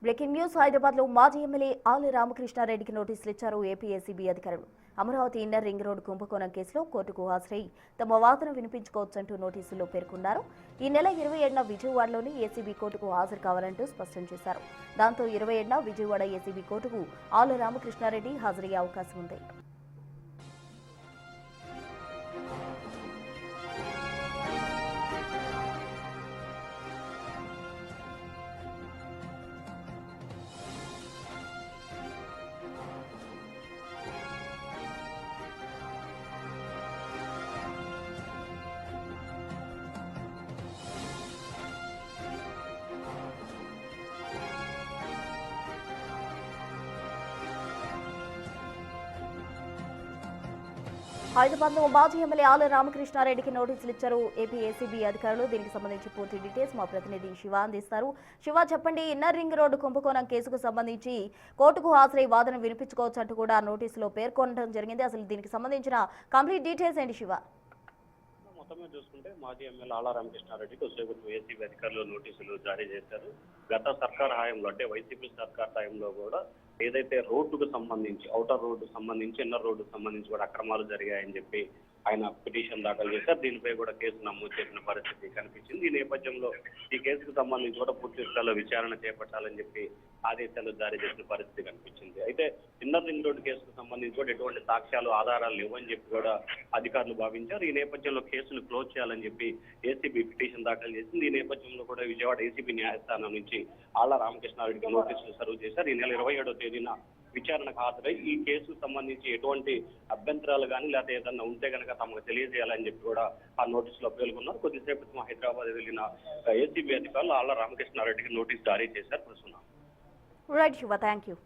Breaking news Hyderabad లో మాజీ MLA ఆళ్ల రామకృష్ణారెడ్డికి నోటీసులు ఇచ్చారు ఏపీ ఏసీబీ అధికారులు. అమరావతి ఇన్నర్ రింగ్ రోడ్ కుంభకోణం కేసులో కోర్టుకు హాజరై తమ వాదన వినిపించుకోవచ్చంటూ నోటీసుల్లో పేర్కొన్నారు. ఈ నెల 27న విజయవాడలోని ఏసీబీ కోర్టుకు హాజరు కావాలంటూ స్పష్టం చేశారు. దాంతో 27న విజయవాడ ఏసీబీ కోర్టుకు ఆళ్ల రామకృష్ణారెడ్డి హాజరయ్యే అవకాశం ఉంది. హైదరాబాద్ లో మాజీ ఎమ్మెల్యే ఆళ్ల రామకృష్ణారెడ్డికి నోటీసులు ఇచ్చారు ఏపీ ఏసీబీ అధికారులు. దీనికి సంబంధించి పూర్తి డీటెయిల్స్ మా ప్రతినిధి శివ అందిస్తారు. శివ, చెప్పండి, ఇన్నర్ రింగ్ రోడ్డు కుంభకోణం కేసుకు సంబంధించి కోర్టుకు హాజరై వాదన వినిపించుకోవచ్చు అంటూ కూడా నోటీసులో పేర్కొనడం జరిగింది. అసలు దీనికి సంబంధించిన కంప్లీట్ డీటెయిల్స్ ఏంటి శివ? మొత్తమే చూసుకుంటే మాజీ ఎమ్మెల్యే ఆళ్ల రామకృష్ణారెడ్డికి ఏసీబీ అధికారులు నోటీసులు జారీ చేశారు. గత సర్కార్ హయాంలో అంటే వైసీపీ సర్కార్ హయాంలో కూడా ఏదైతే రోడ్డుకు సంబంధించి ఔటర్ రోడ్డు సంబంధించి ఇన్నర్ రోడ్డుకు సంబంధించి కూడా అక్రమాలు జరిగాయని చెప్పి ఆయన పిటిషన్ దాఖలు చేశారు. దీనిపై కూడా కేసు నమోదు చేసిన పరిస్థితి కనిపించింది. ఈ నేపథ్యంలో ఈ కేసుకు సంబంధించి కూడా పూర్తి స్థాయిలో విచారణ చేపట్టాలని చెప్పి ఆదేశాలు జారీ చేసిన పరిస్థితి కనిపించింది. అయితే ఇన్నర్ రింగ్ రోడ్డు కేసుకు సంబంధించి కూడా ఎటువంటి సాక్ష్యాలు ఆధారాలు లేవని చెప్పి కూడా అధికారులు భావించారు. ఈ నేపథ్యంలో కేసును క్లోజ్ చేయాలని చెప్పి ఏసీబీ పిటిషన్ దాఖలు చేసింది. ఈ నేపథ్యంలో కూడా విజయవాడ ఏసీబీ న్యాయస్థానం నుంచి ఆళ్ల రామకృష్ణారెడ్డికి నోటీసులు సర్వ్ చేశారు. ఈ నెల 27వ తేదీన విచారణకు హాజరై ఈ కేసుకు సంబంధించి ఎటువంటి అభ్యంతరాలు కానీ లేకపోతే ఏదన్నా ఉంటే కనుక తమకు తెలియజేయాలని చెప్పి కూడా ఆ నోటీసులో పేర్కొన్నారు. కొద్దిసేపు క్రితం హైదరాబాద్ వెళ్లిన ఏసీబీ అధికారులు ఆళ్ల రామకృష్ణారెడ్డికి నోటీసు జారీ చేశారు. ప్రస్తుతం రైట్ శివ, థ్యాంక్ యూ.